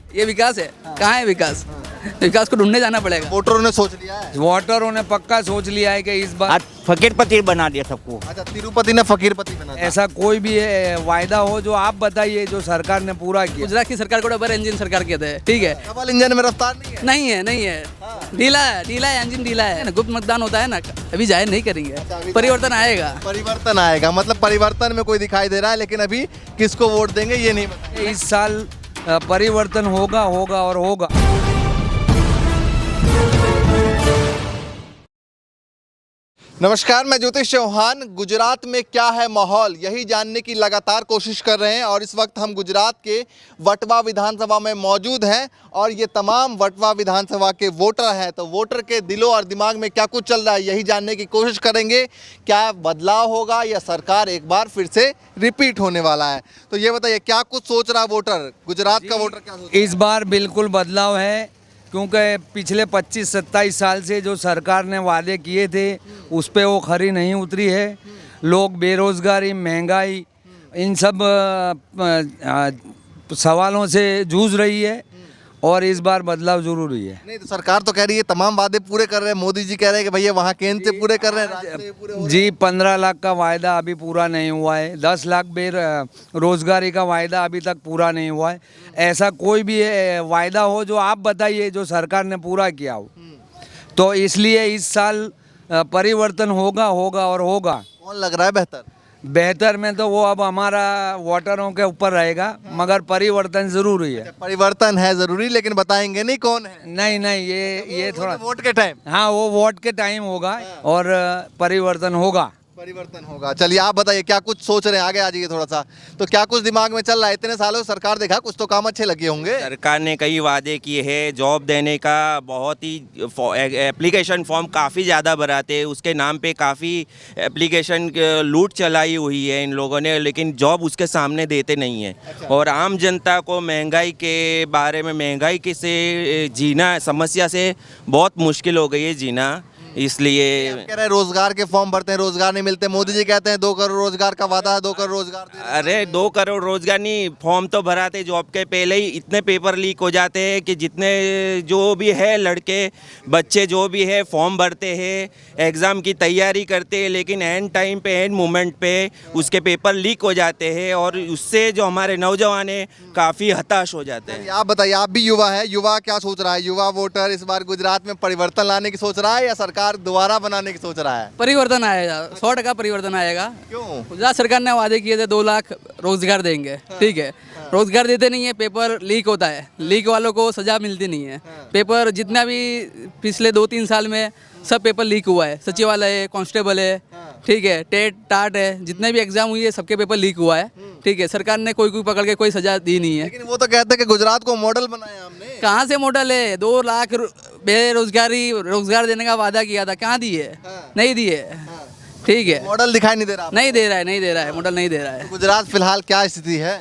ये विकास है? कहाँ है विकास? विकास को ढूंढने जाना पड़ेगा। वोटरों ने सोच लिया है। वोटरों ने पक्का सोच लिया है कि इस बार आज फकीरपति बना दिया सबको। अच्छा, तिरुपति ने फकीरपति बना दिया। ऐसा कोई भी वायदा हो जो आप बताइए जो सरकार ने पूरा किया। गुजरात की सरकार को डबल इंजन सरकार कहते हैं, ठीक है? डबल इंजन में रफ्तार नहीं है। नहीं है, नहीं है, ढीला है, इंजन ढीला है ना। गुप्त मतदान होता है ना, अभी जाहिर नहीं करेंगे। परिवर्तन आएगा। परिवर्तन आएगा, मतलब परिवर्तन में कोई दिखाई दे रहा है, लेकिन अभी किसको वोट देंगे ये नहीं पता। इस साल परिवर्तन होगा और होगा। नमस्कार, मैं ज्योतिष चौहान। गुजरात में क्या है माहौल, यही जानने की लगातार कोशिश कर रहे हैं और इस वक्त हम गुजरात के वटवा विधानसभा में मौजूद हैं और ये तमाम वटवा विधानसभा के वोटर हैं। तो वोटर के दिलों और दिमाग में क्या कुछ चल रहा है यही जानने की कोशिश करेंगे। क्या बदलाव होगा या सरकार एक बार फिर से रिपीट होने वाला है? तो ये बताइए, क्या कुछ सोच रहा है वोटर, गुजरात का वोटर क्या सोच रहा है? इस बार बिल्कुल बदलाव है, क्योंकि पिछले 25-27 साल से जो सरकार ने वादे किए थे उस पे वो खरी नहीं उतरी है। लोग बेरोजगारी, महंगाई, इन सब सवालों से जूझ रही है और इस बार बदलाव जरूरी है। नहीं तो सरकार तो कह रही है तमाम वादे पूरे कर रहे हैं। मोदी जी कह रहे हैं कि भैया वहाँ केंद्र से पूरे कर रहे हैं, राज्य से पूरे हो रहे हैं। जी 15 लाख का वायदा अभी पूरा नहीं हुआ है। 10 लाख रोजगारी का वायदा अभी तक पूरा नहीं हुआ है। ऐसा कोई भी वायदा हो जो आप बताइए जो सरकार ने पूरा किया हो। तो इसलिए इस साल परिवर्तन होगा और होगा। कौन लग रहा है बेहतर? बेहतर में तो वो अब हमारा वोटरों के ऊपर रहेगा, मगर परिवर्तन जरूरी है। परिवर्तन है जरूरी, लेकिन बताएंगे नहीं कौन है। नहीं, ये थोड़ा वोट के टाइम। हाँ, वो वोट के टाइम होगा और परिवर्तन होगा। परिवर्तन होगा। चलिए आप बताइए, क्या कुछ सोच रहे हैं? आगे आ जाइए थोड़ा सा। तो क्या कुछ दिमाग में चल रहा है? इतने सालों से सरकार देखा, कुछ तो काम अच्छे लगे होंगे। सरकार ने कई वादे किए हैं, जॉब देने का बहुत ही एप्लीकेशन फॉर्म काफ़ी ज़्यादा भराते हैं, उसके नाम पे काफ़ी एप्लीकेशन लूट चलाई हुई है इन लोगों ने, लेकिन जॉब उसके सामने देते नहीं है। और आम जनता को महंगाई के बारे में, महंगाई के से जीना, समस्या से बहुत मुश्किल हो गई है जीना, इसलिए कह रहे हैं रोजगार के फॉर्म भरते हैं, रोजगार नहीं मिलते। मोदी जी कहते हैं 2 करोड़ रोजगार का वादा है, 2 करोड़ रोजगार दे रहे हैं। अरे 2 करोड़ रोजगार नहीं, फॉर्म तो भराते जॉब के पहले ही इतने पेपर लीक हो जाते हैं कि जितने जो भी है लड़के बच्चे जो भी है फॉर्म भरते हैं, एग्ज़ाम की तैयारी करते हैं, लेकिन एंड टाइम पे, एंड मोमेंट पे उसके पेपर लीक हो जाते हैं और उससे जो हमारे नौजवान हैं काफ़ी हताश हो जाते हैं। आप बताइए, आप भी युवा है, युवा क्या सोच रहा है? युवा वोटर इस बार गुजरात में परिवर्तन लाने की सोच रहा है या सरकार दोबारा बनाने की सोच रहा है? परिवर्तन आएगा, 100% परिवर्तन आएगा। क्यों? गुजरात सरकार ने वादे किए थे 2 लाख रोजगार देंगे, ठीक है? रोजगार देते नहीं है, पेपर लीक होता है, लीक वालों को सजा मिलती नहीं है। पेपर जितना भी पिछले 2-3 साल में सब पेपर लीक हुआ है। सचिवालय है, कांस्टेबल है, ठीक है, टेट टाट है, जितने भी एग्जाम हुई है सबके पेपर लीक हुआ है, ठीक है? सरकार ने कोई पकड़ के कोई सजा दी नहीं है। लेकिन वो तो कहते हैं कि गुजरात को मॉडल बनाया हमने। कहाँ से मॉडल है? 2 लाख रोजगार देने का वादा किया था, कहाँ दिए? नहीं दिए, ठीक है? मॉडल दिखाई नहीं दे रहा। नहीं दे रहा है, मॉडल नहीं दे रहा है। गुजरात फिलहाल क्या स्थिति है?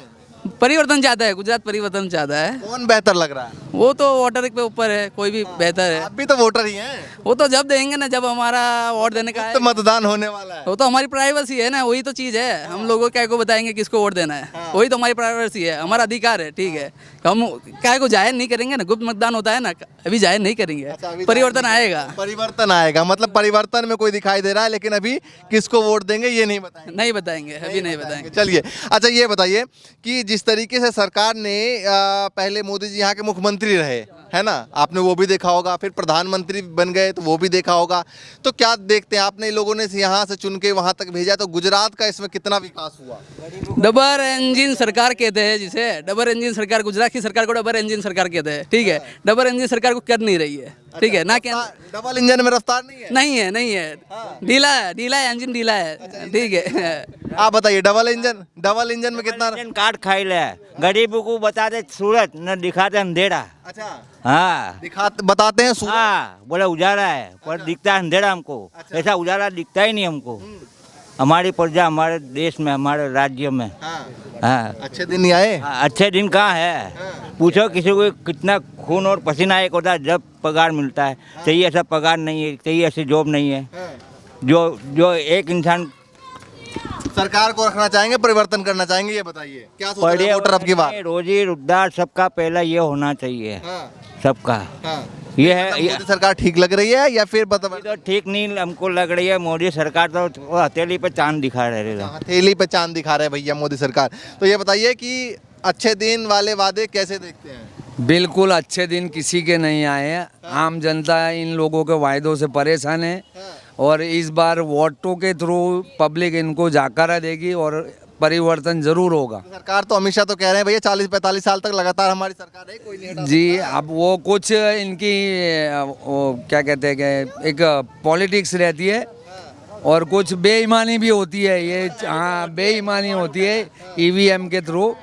परिवर्तन चाहता है, गुजरात परिवर्तन चाहता है। कौन बेहतर लग रहा है? वो तो वोटर के ऊपर है, कोई भी बेहतर है। आप भी तो वोटर ही हैं। वो तो जब देंगे ना, जब हमारा वोट देने का तो है। मतदान होने वाला है। वो तो हमारी प्राइवेसी है ना, वही तो चीज़ है। हम लोगों क्या को बताएंगे किसको वोट देना है? वही तो हमारी प्राइवेसी है, हमारा अधिकार है, ठीक है? हम क्या को जाहिर नहीं करेंगे ना, गुप्त मतदान होता है ना, अभी जाहिर नहीं करेंगे। परिवर्तन आएगा। परिवर्तन आएगा, मतलब परिवर्तन में कोई दिखाई दे रहा है, लेकिन अभी किसको वोट देंगे ये नहीं बताएंगे। नहीं बताएंगे, अभी नहीं बताएंगे। चलिए, अच्छा ये बताइए कि जिस तरीके से सरकार ने पहले मोदी जी यहाँ के मुख्यमंत्री रहे, है ना, आपने वो भी देखा होगा, फिर प्रधानमंत्री बन गए तो वो भी देखा होगा। तो क्या देखते हैं आपने, लोगों ने यहाँ से चुन के वहाँ तक भेजा, तो गुजरात का इसमें कितना विकास हुआ? डबल इंजन सरकार कहते हैं जिसे, डबल इंजन सरकार। गुजरात की सरकार को डबल इंजन सरकार कहते हैं, ठीक है? डबल इंजन सरकार को कर नहीं रही है, ठीक है ना? क्या डबल इंजन में रफ्तार नहीं है? नहीं है, ढीला है, इंजन ढीला है, ठीक है? आप बताइए, डबल इंजन में कितना? काट खाई ले, गरीबों को बताते सूरत न दिखाते अंधेरा। अच्छा, हाँ, बताते हैं सूरज। हाँ, बोले उजाला है पर दिखता है अंधेरा हमको। ऐसा उजाला दिखता ही नहीं हमको। हमारी प्रजा, हमारे देश में, हमारे राज्य में। हाँ, अच्छे दिन नहीं आए। हाँ, अच्छे दिन कहाँ है? पूछो किसी को कितना खून और पसीना एक होता है जब पगार मिलता है। चाहिए ऐसा पगार नहीं है, चाहिए ऐसी जॉब नहीं है। जो एक इंसान सरकार को रखना चाहेंगे, परिवर्तन करना चाहेंगे, ये बताइए क्या सोच रहे हैं वोटर अब की बार? रोजी रोजगार सबका पहला ये होना चाहिए, हाँ, सबका। हाँ। ये है मतलब मोदी सरकार ठीक लग रही है या फिर ये तो ठीक नहीं हमको लग रही है। मोदी सरकार तो हथेली पे चांद दिखा रहे हैं। हथेली पे चांद दिखा रहे हैं भैया मोदी सरकार। तो ये बताइए कि अच्छे दिन वाले वादे कैसे देखते हैं? बिल्कुल अच्छे दिन किसी के नहीं आए हैं। आम जनता इन लोगों के वायदों से परेशान है और इस बार वोटों के थ्रू पब्लिक इनको जाकारा देगी और परिवर्तन जरूर होगा। सरकार तो हमेशा तो कह रहे हैं भैया 40-45 साल तक लगातार हमारी सरकार है, कोई नहीं हटा जी, अब वो कुछ इनकी वो क्या कहते हैं कि एक पॉलिटिक्स रहती है और कुछ बेईमानी भी होती है। ये हाँ, बेईमानी होती है ईवीएम के थ्रू।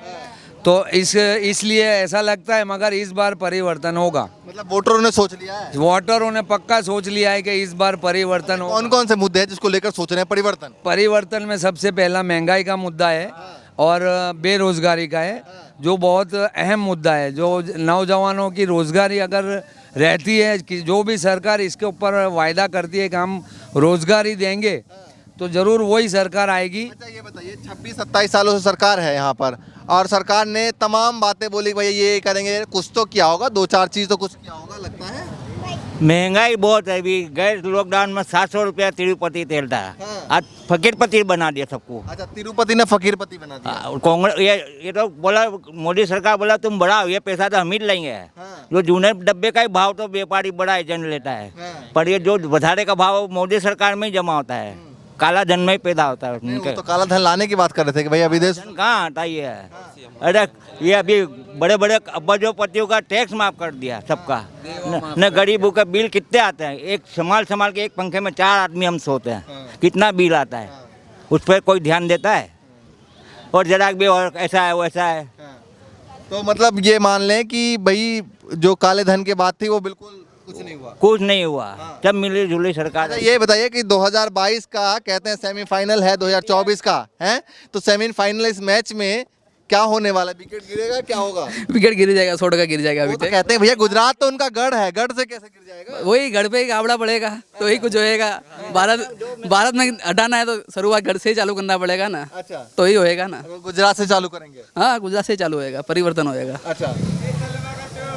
तो इसलिए ऐसा लगता है, मगर इस बार परिवर्तन होगा। मतलब वोटरों ने सोच लिया है। वोटरों ने पक्का सोच लिया है कि इस बार परिवर्तन होगा। कौन कौन से मुद्दे हैं जिसको लेकर सोच रहे हैं परिवर्तन? परिवर्तन में सबसे पहला महंगाई का मुद्दा है और बेरोजगारी का है, जो बहुत अहम मुद्दा है। जो नौजवानों की रोजगारी अगर रहती है कि जो भी सरकार इसके ऊपर वायदा करती है कि हम रोजगारी देंगे, तो जरूर वही सरकार आएगी। अच्छा ये बताइए 26-27 सालों से सरकार है यहाँ पर और सरकार ने तमाम बातें बोली कि भैया ये करेंगे, कुछ तो किया होगा, 2-4 चीज तो कुछ किया होगा लगता है। महंगाई बहुत है। अभी गए लॉकडाउन में 700 रुपया तिरुपति तेल था, आज फकीरपति बना दिया सबको। अच्छा, तिरुपति ने फकीरपति बना दिया। कांग्रेस ये तो बोला, मोदी सरकार बोला तुम बढ़ाओ, ये पैसा तो हम ही लेंगे। जो जूने डब्बे का ही भाव तो व्यापारी बड़ा एजेंट लेता है, पर ये जो बढ़ाने का भाव मोदी सरकार में ही जमा होता है। काला धन में ही पैदा होता है वो तो काला धन लाने की बात कर रहे थे कि भैया विदेश कहाँ आता ही है। अरे ये अभी बड़े बड़े अब्बाजोपतियों का टैक्स माफ कर दिया सबका। न गरीबों का बिल कितने आते हैं, एक संभाल के एक पंखे में 4 आदमी हम सोते हैं, कितना बिल आता है, उस पर कोई ध्यान देता है? और जरा भी और ऐसा है वैसा है। तो मतलब ये मान लें कि भाई जो काले धन की बात थी वो बिल्कुल कुछ नहीं हुआ। जब मिली जुली सरकार। अच्छा ये बताइए कि 2022 का कहते हैं सेमीफाइनल है 2024 का है, तो सेमीफाइनल इस मैच में क्या होने वाला है? विकेट गिरेगा, क्या होगा? विकेट गिर जाएगा, 100 टका गिर जाएगा। अभी वो तो कहते हैं भैया गुजरात तो उनका गढ़ है, गढ़ से कैसे गिर जाएगा? वही गढ़ पे ही गावड़ा पड़ेगा तो ही कुछ होएगा। भारत में हटाना है तो शुरुआत गढ़ से ही चालू करना पड़ेगा ना। अच्छा, तो ही होएगा ना। गुजरात से चालू करेंगे? हाँ, गुजरात से ही चालू होएगा, परिवर्तन होएगा। अच्छा,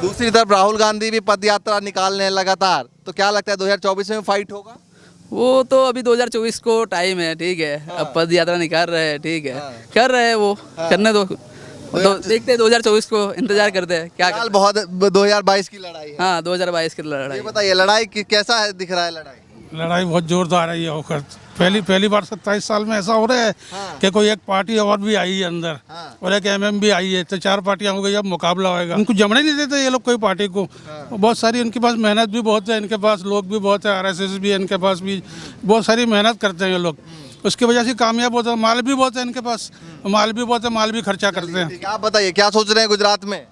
दूसरी तरफ राहुल गांधी भी पद यात्रा निकालने हैं लगातार, तो क्या लगता है 2024 में फाइट होगा? वो तो अभी 2024 को टाइम है, ठीक है। अब पद यात्रा निकाल रहे हैं, ठीक है, कर रहे हैं वो, करने दो। तो देखते हैं 2024 को, इंतजार करते हैं क्या फिलहाल बहुत 2022 की लड़ाई है। हाँ, 2022 की लड़ाई। ये बताइए लड़ाई कैसा है, दिख रहा है लड़ाई? लड़ाई बहुत जोरदार है ये होकर। पहली बार 27 साल में ऐसा हो रहा है कि कोई एक पार्टी और भी आई है अंदर और एक एमएम भी आई है, तो 4 पार्टियां हो गई, अब मुकाबला होएगा। उनको जमने नहीं देते ये लोग कोई पार्टी को। बहुत सारी इनके पास मेहनत भी बहुत है, इनके पास लोग भी बहुत है, आरएसएस भी है इनके पास, भी बहुत सारी मेहनत करते हैं ये लोग, उसकी वजह से कामयाब होता है। माल भी बहुत है इनके पास, माल भी बहुत है, माल भी खर्चा करते हैं। आप बताइए क्या सोच रहे हैं गुजरात में?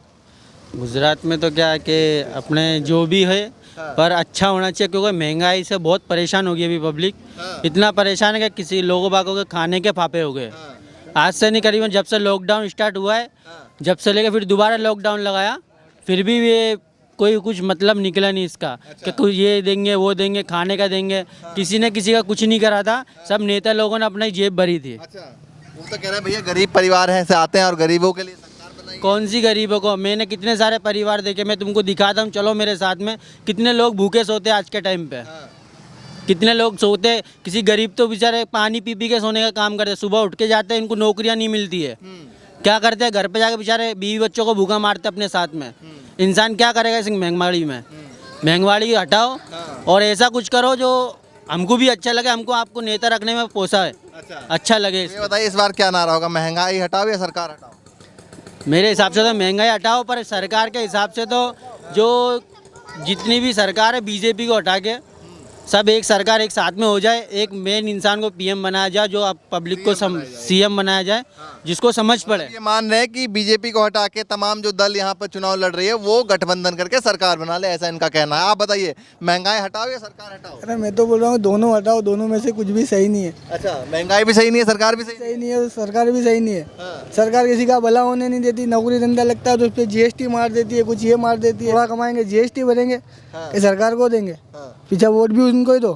गुजरात में तो क्या है कि अपने जो भी है पर अच्छा होना चाहिए, क्योंकि महंगाई से बहुत परेशान हो गई अभी पब्लिक। इतना परेशान है कि किसी लोगों बागों के खाने के फापे हो गए। आज से नहीं, करीबन जब से लॉकडाउन स्टार्ट हुआ है, जब से लेकर फिर दोबारा लॉकडाउन लगाया, फिर भी ये कोई कुछ मतलब निकला नहीं इसका। कि कुछ ये देंगे वो देंगे, खाने का देंगे, किसी ने किसी का कुछ नहीं करा था। सब नेता लोगों ने अपनी जेब भरी थी। अच्छा, वो तो कह रहे हैं भैया गरीब परिवार है से आते हैं और गरीबों के लिए सरकार बनाई। कौन सी गरीबों को? मैंने कितने सारे परिवार देखे, मैं तुमको दिखाता हूँ, चलो मेरे साथ में। कितने लोग भूखे सोते आज के टाइम पे, कितने लोग सोते। किसी गरीब तो बेचारे पानी पी पी के सोने का काम करते, सुबह उठ के जाते हैं, इनको नौकरियाँ नहीं मिलती है। क्या करते हैं? घर पे जाके बेचारे बीवी बच्चों को भूखा मारते अपने साथ में। इंसान क्या करेगा इस महंगाई में? महंगाई हटाओ और ऐसा कुछ करो जो हमको भी अच्छा लगे, हमको आपको नेता रखने में पोसा है, अच्छा लगे। ये बताइए इस बार क्या नारा होगा, महंगाई हटाओ या सरकार हटाओ? मेरे हिसाब से तो महंगाई हटाओ, पर सरकार के हिसाब से तो जो जितनी भी सरकार है बीजेपी को हटा के सब एक सरकार एक साथ में हो जाए, एक मेन इंसान को पीएम बनाया जाए, जो आप पब्लिक को सीएम बनाया जाए, जिसको समझ पड़े। ये मान रहे हैं कि बीजेपी को हटा के तमाम जो दल यहाँ पर चुनाव लड़ रही है वो गठबंधन करके सरकार बना ले, ऐसा इनका कहना है। आप बताइए महंगाई हटाओ या सरकार हटाओ? अरे मैं तो बोल रहा हूँ दोनों हटाओ, दोनों में से कुछ भी सही नहीं है। अच्छा, महंगाई भी सही नहीं है, सरकार भी सही नहीं है, सरकार भी सही नहीं है। सरकार किसी का भला होने नहीं देती, नौकरी धंधा लगता है तो उस पर जीएसटी मार देती है, कुछ ये मार देती है। थोड़ा कमाएंगे जीएसटी भरेंगे कि सरकार को देंगे, पीछे वोट भी उनको ही दो।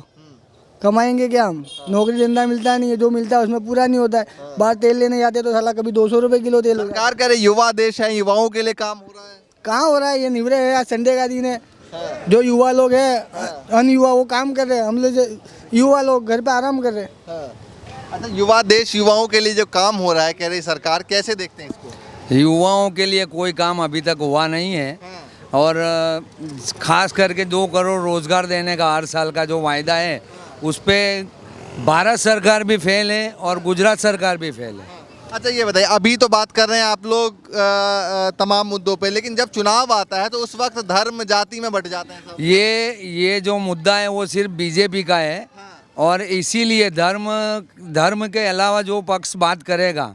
कमाएंगे क्या हम? नौकरी धंधा मिलता नहीं है, जो मिलता है उसमें पूरा नहीं होता है। बाहर तेल लेने जाते तो साला कभी 200 रुपये किलो तेल होता है। सरकार कह रही युवा देश है, युवाओं के लिए काम हो रहा है। कहाँ हो रहा है? ये निवरे है, आज संडे का दिन है। जो युवा लोग हैं, अनयुवा, वो काम कर रहे हैं। हम लोग युवा लोग घर पे आराम कर रहे हैं। अच्छा, युवा देश, युवाओं के लिए जो काम हो रहा है कह रही सरकार, कैसे देखते हैं इसको? युवाओं के लिए कोई काम अभी तक हुआ नहीं है और खास करके 2 करोड़ रोजगार देने का हर साल का जो वायदा है उस पे भारत सरकार भी फेल है और गुजरात सरकार भी फेल है। अच्छा, ये बताइए, अभी तो बात कर रहे हैं आप लोग तमाम मुद्दों पे, लेकिन जब चुनाव आता है तो उस वक्त धर्म जाति में बट जाते हैं सब। ये जो मुद्दा है वो सिर्फ बीजेपी का है और इसीलिए धर्म के अलावा जो पक्ष बात करेगा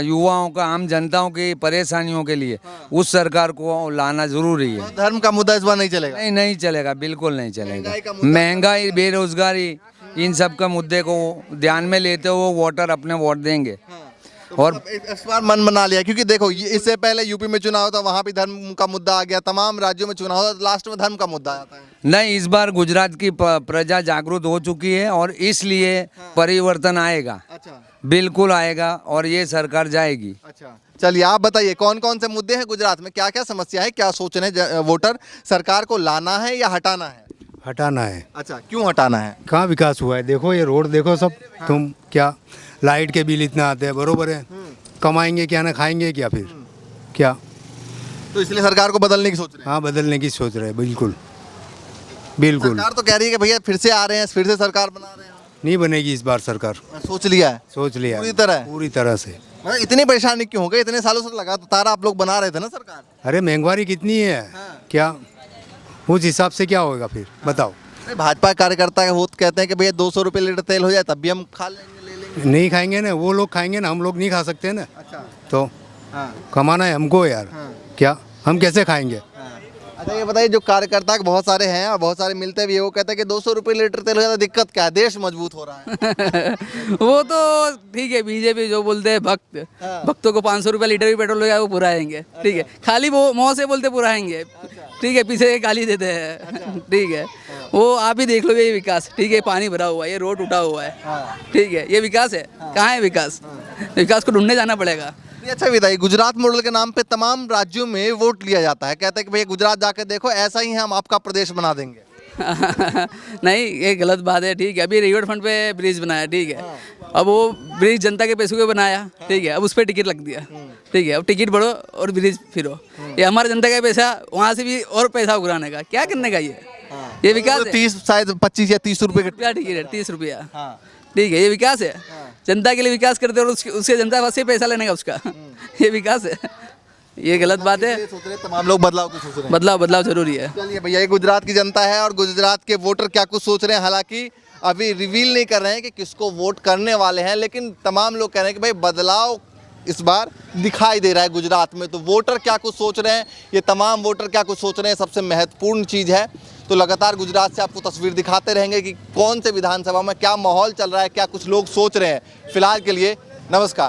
युवाओं का, आम जनताओं की परेशानियों के लिए, उस सरकार को लाना जरूरी है। धर्म का मुद्दा इस बार नहीं चलेगा? नहीं चलेगा, बिल्कुल नहीं चलेगा। महंगाई का मुद्दा? महंगाई, बेरोजगारी, इन सब का मुद्दे को ध्यान में लेते हुए वोटर अपने वोट देंगे। और इस बार मन बना लिया, क्योंकि देखो इससे पहले यूपी में चुनाव था, वहाँ भी धर्म का मुद्दा आ गया, तमाम राज्यों में चुनाव होता, लास्ट में धर्म का मुद्दा आता है। नहीं, इस बार गुजरात की प्रजा जागरूक हो चुकी है और इसलिए परिवर्तन आएगा। अच्छा, बिल्कुल आएगा और ये सरकार जाएगी। अच्छा, चलिए आप बताइए कौन कौन से मुद्दे हैं गुजरात में, क्या क्या समस्या है, क्या सोच रहे हैं वोटर? सरकार को लाना है या हटाना है? हटाना है। अच्छा, क्यों हटाना है? कहाँ विकास हुआ है? देखो ये रोड देखो सब। तुम क्या, लाइट के बिल इतना आते हैं, बरोबर है। कमाएंगे क्या, ना खाएंगे क्या फिर क्या? तो इसलिए सरकार को बदलने की सोच रहे हैं? हाँ, बदलने की सोच रहे हैं, बिल्कुल बिल्कुल। सरकार तो कह रही है कि भैया फिर से आ रहे हैं, फिर से सरकार बना रहे हैं। नहीं बनेगी इस बार सरकार, सोच लिया है? सोच लिया पूरी तरह से। मतलब इतनी परेशानी क्यों हो गई? इतने सालों से लगा तो तारा आप लोग बना रहे थे ना सरकार। अरे महंगाई कितनी है क्या, उस हिसाब से क्या होगा फिर बताओ। भाजपा कार्यकर्ता के वो कहते हैं कि भैया 200 रुपये लीटर तेल हो जाए तब भी हम खा लेंगे, ले लेंगे। नहीं खाएंगे ना, वो लोग खाएंगे ना, हम लोग नहीं खा सकते ना। अच्छा, तो कमाना है हमको यार। क्या, हम कैसे खाएंगे? अच्छा, ये बताइए, जो कार्यकर्ता बहुत सारे हैं और बहुत सारे मिलते भी है, वो कहते हैं कि 200 रुपये लीटर तेल हो जाता, दिक्कत क्या है, देश मजबूत हो रहा है। वो तो ठीक है, बीजेपी जो बोलते हैं भक्तों को 500 रुपये लीटर भी पेट्रोल हो जाए वो पुराएंगे। ठीक है, खाली वो मुँह से बोलते पुराएंगे। ठीक है, पीछे गाली देते हैं। ठीक है, वो आप ही देख लो, ये विकास। ठीक है, पानी भरा हुआ है, ये रोड उठा हुआ है। ठीक है, ये विकास है? कहाँ है विकास? विकास को ढूंढने जाना पड़ेगा। अच्छा बताइए, गुजरात मॉडल के नाम पे तमाम राज्यों में वोट लिया जाता है, कहते हैं कि भैया गुजरात जाकर देखो, ऐसा ही है, हम आपका प्रदेश बना देंगे। नहीं, ये गलत बात है। ठीक है, अभी रिवर फंड पे ब्रिज बनाया। ठीक है, अब वो ब्रिज जनता के पैसों पे बनाया। ठीक है, अब उस पर टिकट लग दिया। ठीक है, अब टिकट भरो और ब्रिज फिरो। ये हमारा जनता का पैसा, वहाँ से भी और पैसा उगराने का, क्या करने का ये विकास है? 30 शायद 25 या 30 रुपये का टिकट है, 30 रुपया। ठीक है, ये विकास है? जनता के लिए विकास करते और उससे जनता पास से पैसा लेने का उसका, ये विकास है? ये गलत बात है। सोच रहे तमाम लोग बदलाव की सोच रहे हैं। बदलाव जरूरी है। चलिए भैया, ये गुजरात की जनता है और गुजरात के वोटर क्या कुछ सोच रहे हैं, हालांकि अभी रिवील नहीं कर रहे हैं कि किसको वोट करने वाले हैं, लेकिन तमाम लोग कह रहे हैं कि भाई बदलाव इस बार दिखाई दे रहा है गुजरात में। तो वोटर क्या कुछ सोच रहे हैं, ये तमाम वोटर क्या कुछ सोच रहे हैं, सबसे महत्वपूर्ण चीज़ है। तो लगातार गुजरात से आपको तस्वीर दिखाते रहेंगे कि कौन से विधानसभा में क्या माहौल चल रहा है, क्या कुछ लोग सोच रहे हैं। फिलहाल के लिए नमस्कार।